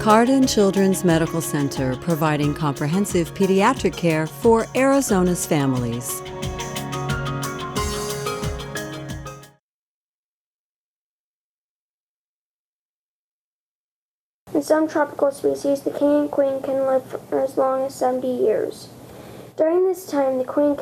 Cardon Children's Medical Center, providing comprehensive pediatric care for Arizona's families. In some tropical species, the king and queen can live for as long as 70 years. During this time, the queen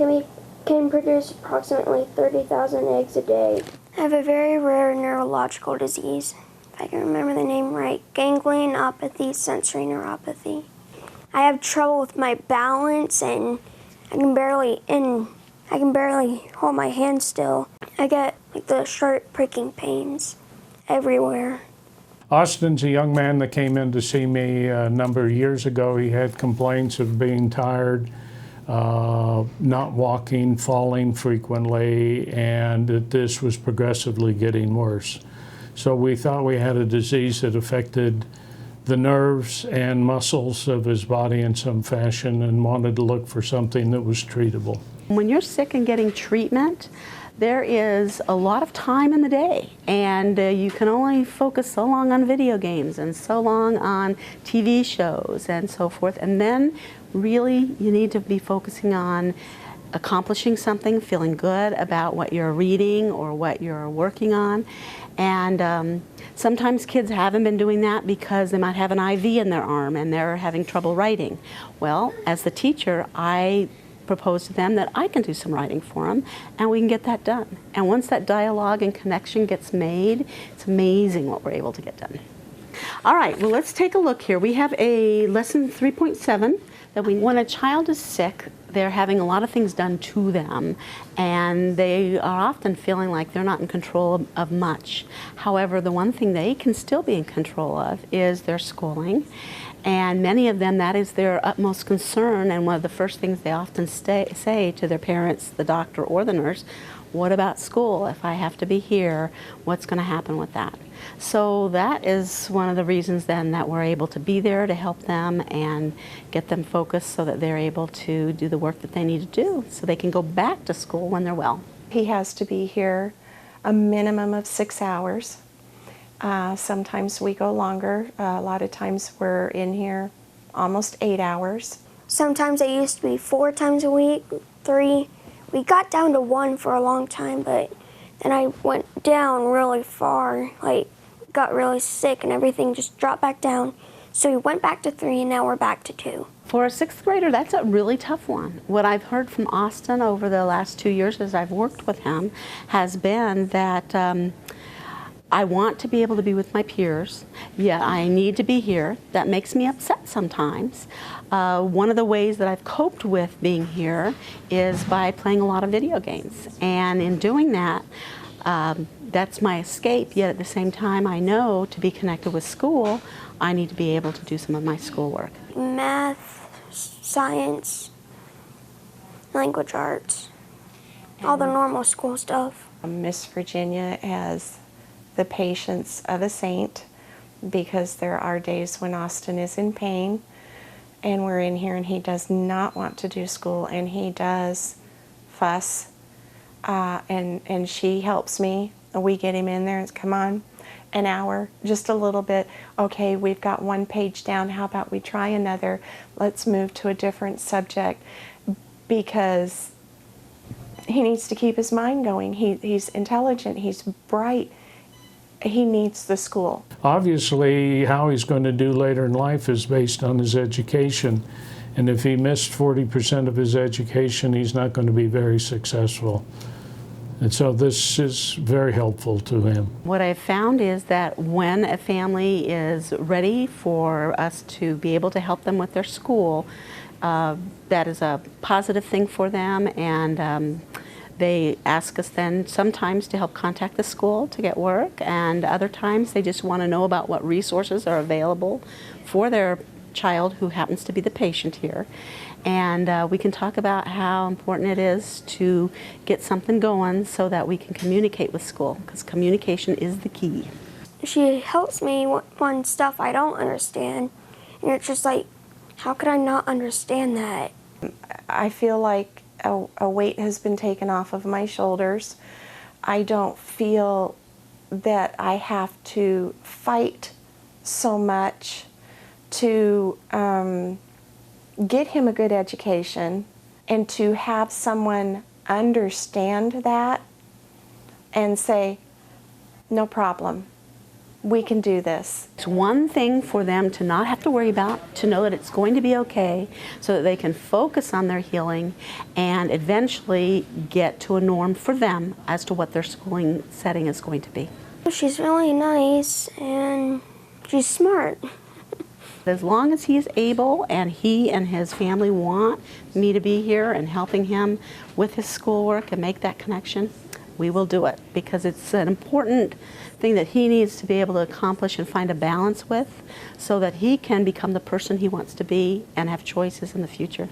can produce approximately 30,000 eggs a day. I have a very rare neurological disease, if I can remember the name right, ganglionopathy, sensory neuropathy. I have trouble with my balance, and I can barely hold my hand still. I get like the sharp pricking pains everywhere. Austin's a young man that came in to see me a number of years ago. He had complaints of being tired, not walking, falling frequently, and that this was progressively getting worse. So we thought we had a disease that affected the nerves and muscles of his body in some fashion, and wanted to look for something that was treatable. When you're sick and getting treatment, there is a lot of time in the day, and you can only focus so long on video games and so long on TV shows and so forth, and then really you need to be focusing on accomplishing something, feeling good about what you're reading or what you're working on. And sometimes kids haven't been doing that because they might have an IV in their arm and they're having trouble writing. Well, as the teacher, I propose to them that I can do some writing for them, and we can get that done. And once that dialogue and connection gets made, it's amazing what we're able to get done. All right, well, let's take a look here. We have a lesson 3.7 that when a child is sick, they're having a lot of things done to them, and they are often feeling like they're not in control of much. However, the one thing they can still be in control of is their schooling. And many of them, that is their utmost concern, and one of the first things they often say to their parents, the doctor, or the nurse, what about school? If I have to be here, what's going to happen with that? So that is one of the reasons then that we're able to be there to help them and get them focused so that they're able to do the work that they need to do so they can go back to school when they're well. He has to be here a minimum of 6 hours. Sometimes we go longer. A lot of times we're in here almost 8 hours. Sometimes it used to be 4 times a week, 3. We got down to 1 for a long time, but then I went down really far, like got really sick and everything just dropped back down. So we went back to 3 and now we're back to 2. For a 6th grader, that's a really tough one. What I've heard from Austin over the last 2 years as I've worked with him has been that I want to be able to be with my peers, yet I need to be here. That makes me upset sometimes. One of the ways that I've coped with being here is by playing a lot of video games. And in doing that, that's my escape, yet at the same time I know to be connected with school, I need to be able to do some of my schoolwork. Math, science, language arts, all the normal school stuff. Miss Virginia has the patience of a saint, because there are days when Austin is in pain and we're in here and he does not want to do school and he does fuss, and she helps me. We get him in there and come on, an hour, just a little bit. Okay, we've got 1 page down, how about we try another? Let's move to a different subject, because he needs to keep his mind going. He's intelligent, he's bright. He needs the school. Obviously, how he's going to do later in life is based on his education. And if he missed 40% of his education, he's not going to be very successful. And so this is very helpful to him. What I've found is that when a family is ready for us to be able to help them with their school, that is a positive thing for them, and they ask us then sometimes to help contact the school to get work, and other times they just want to know about what resources are available for their child who happens to be the patient here. And we can talk about how important it is to get something going so that we can communicate with school, because communication is the key. She helps me on stuff I don't understand, and it's just like, how could I not understand that? I feel like a weight has been taken off of my shoulders. I don't feel that I have to fight so much to get him a good education and to have someone understand that and say, no problem, we can do this. It's one thing for them to not have to worry about, to know that it's going to be okay, so that they can focus on their healing and eventually get to a norm for them as to what their schooling setting is going to be. She's really nice and she's smart. As long as he is able and he and his family want me to be here and helping him with his schoolwork and make that connection, we will do it, because it's an important thing that he needs to be able to accomplish and find a balance with, so that he can become the person he wants to be and have choices in the future.